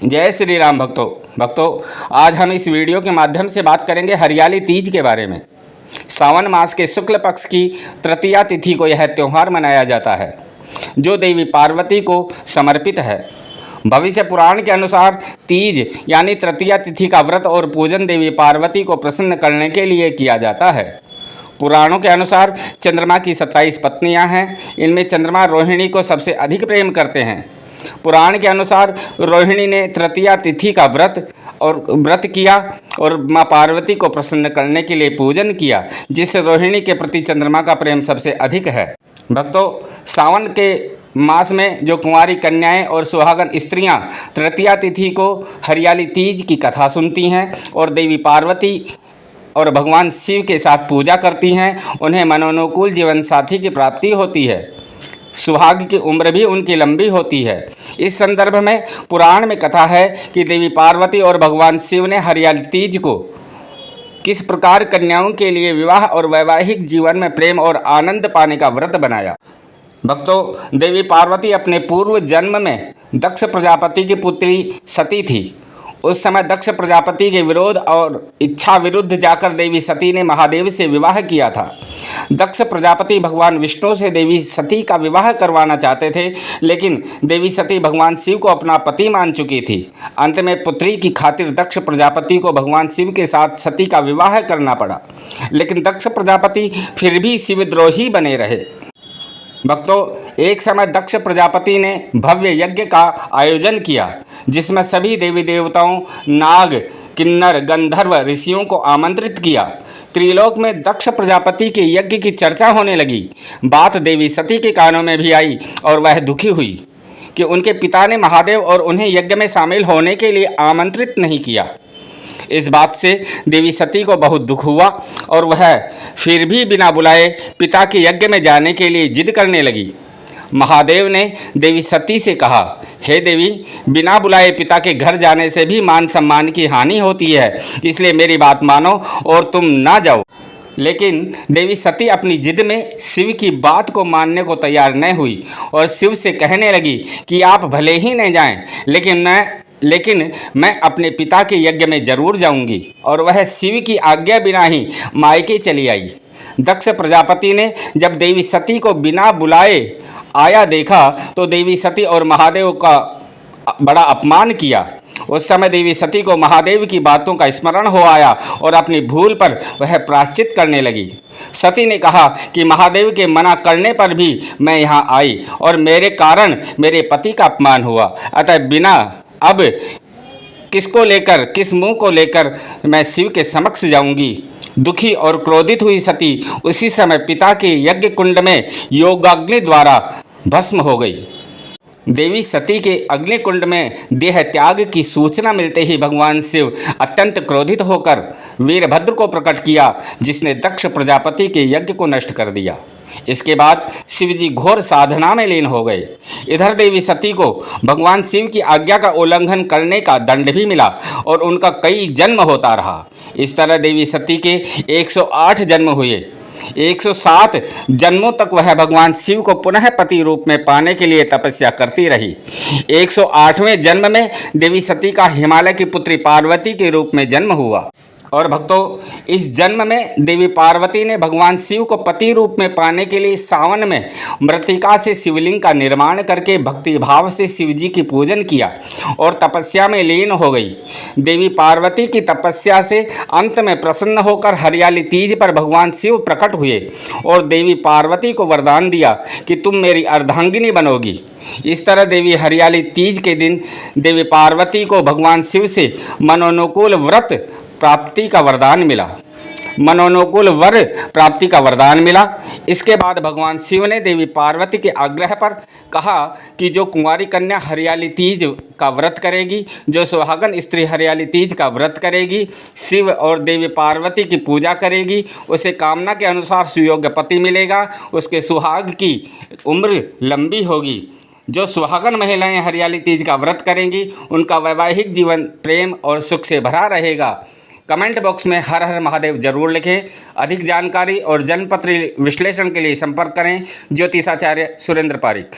जय श्री राम भक्तों आज हम इस वीडियो के माध्यम से बात करेंगे हरियाली तीज के बारे में। सावन मास के शुक्ल पक्ष की तृतीया तिथि को यह त्यौहार मनाया जाता है जो देवी पार्वती को समर्पित है। भविष्य पुराण के अनुसार तीज यानी तृतीया तिथि का व्रत और पूजन देवी पार्वती को प्रसन्न करने के लिए किया जाता है। पुराणों के अनुसार चंद्रमा की 27 पत्नियां हैं। इनमें चंद्रमा रोहिणी को सबसे अधिक प्रेम करते हैं। पुराण के अनुसार रोहिणी ने तृतीया तिथि का व्रत किया और मां पार्वती को प्रसन्न करने के लिए पूजन किया, जिससे रोहिणी के प्रति चंद्रमा का प्रेम सबसे अधिक है। भक्तों, सावन के मास में जो कुंवारी कन्याएं और सुहागन स्त्रियां तृतीया तिथि को हरियाली तीज की कथा सुनती हैं और देवी पार्वती और भगवान शिव के साथ पूजा करती हैं, उन्हें मनोनुकूल जीवन साथी की प्राप्ति होती है। सुहाग की उम्र भी उनकी लंबी होती है। इस संदर्भ में पुराण में कथा है कि देवी पार्वती और भगवान शिव ने हरियाली तीज को किस प्रकार कन्याओं के लिए विवाह और वैवाहिक जीवन में प्रेम और आनंद पाने का व्रत बनाया। भक्तों, देवी पार्वती अपने पूर्व जन्म में दक्ष प्रजापति की पुत्री सती थी। उस समय दक्ष प्रजापति के विरोध और इच्छा विरुद्ध जाकर देवी सती ने महादेव से विवाह किया था। दक्ष प्रजापति भगवान विष्णु से देवी सती का विवाह करवाना चाहते थे, लेकिन देवी सती भगवान शिव को अपना पति मान चुकी थी। अंत में पुत्री की खातिर दक्ष प्रजापति को भगवान शिव के साथ सती का विवाह करना पड़ा, लेकिन दक्ष प्रजापति फिर भी शिवद्रोही बने रहे। भक्तों, एक समय दक्ष प्रजापति ने भव्य यज्ञ का आयोजन किया, जिसमें सभी देवी देवताओं, नाग, किन्नर, गंधर्व, ऋषियों को आमंत्रित किया। त्रिलोक में दक्ष प्रजापति के यज्ञ की चर्चा होने लगी। बात देवी सती के कानों में भी आई और वह दुखी हुई कि उनके पिता ने महादेव और उन्हें यज्ञ में शामिल होने के लिए आमंत्रित नहीं किया। इस बात से देवी सती को बहुत दुख हुआ और वह फिर भी बिना बुलाए पिता के यज्ञ में जाने के लिए जिद करने लगी। महादेव ने देवी सती से कहा, हे देवी, बिना बुलाए पिता के घर जाने से भी मान सम्मान की हानि होती है, इसलिए मेरी बात मानो और तुम ना जाओ। लेकिन देवी सती अपनी जिद में शिव की बात को मानने को तैयार न हुई और शिव से कहने लगी कि आप भले ही न जाएं, लेकिन मैं अपने पिता के यज्ञ में जरूर जाऊंगी। और वह शिव की आज्ञा बिना ही मायके चली आई। दक्ष प्रजापति ने जब देवी सती को बिना बुलाए आया देखा तो देवी सती और महादेव का बड़ा अपमान किया। उस समय देवी सती को महादेव की बातों का स्मरण हो आया और अपनी भूल पर वह प्रायश्चित करने लगी। सती ने कहा कि महादेव के मना करने पर भी मैं यहाँ आई और मेरे कारण मेरे पति का अपमान हुआ, अतः अब किस मुंह को लेकर मैं शिव के समक्ष जाऊंगी। दुखी और क्रोधित हुई सती उसी समय पिता के यज्ञ कुंड में योगाग्नि द्वारा भस्म हो गई। देवी सती के अग्निकुंड में देह त्याग की सूचना मिलते ही भगवान शिव अत्यंत क्रोधित होकर वीरभद्र को प्रकट किया, जिसने दक्ष प्रजापति के यज्ञ को नष्ट कर दिया। इसके बाद शिवजी घोर साधना में लीन हो गए। इधर देवी सती को भगवान शिव की आज्ञा का उल्लंघन करने का दंड भी मिला और उनका कई जन्म होता रहा। इस तरह देवी सती के 108 जन्म हुए। 107 जन्मों तक वह भगवान शिव को पुनः पति रूप में पाने के लिए तपस्या करती रही। 108वें जन्म में देवी सती का हिमालय की पुत्री पार्वती के रूप में जन्म हुआ। और भक्तों, इस जन्म में देवी पार्वती ने भगवान शिव को पति रूप में पाने के लिए सावन में मृत्तिका से शिवलिंग का निर्माण करके भक्ति भाव से शिवजी की पूजन किया और तपस्या में लीन हो गई। देवी पार्वती की तपस्या से अंत में प्रसन्न होकर हरियाली तीज पर भगवान शिव प्रकट हुए और देवी पार्वती को वरदान दिया कि तुम मेरी अर्धांगिनी बनोगी। इस तरह देवी हरियाली तीज के दिन देवी पार्वती को भगवान शिव से मनोनुकूल प्राप्ति का वरदान मिला। इसके बाद भगवान शिव ने देवी पार्वती के आग्रह पर कहा कि जो कुंवारी कन्या हरियाली तीज का व्रत करेगी, जो सुहागन स्त्री हरियाली तीज का व्रत करेगी, शिव और देवी पार्वती की पूजा करेगी, उसे कामना के अनुसार सुयोग्य पति मिलेगा, उसके सुहाग की उम्र लंबी होगी। जो सुहागन महिलाएं हरियाली तीज का व्रत करेंगी, उनका वैवाहिक जीवन प्रेम और सुख से भरा रहेगा। कमेंट बॉक्स में हर हर महादेव जरूर लिखें। अधिक जानकारी और जनपत्र विश्लेषण के लिए संपर्क करें ज्योतिषाचार्य सुरेंद्र पारिक।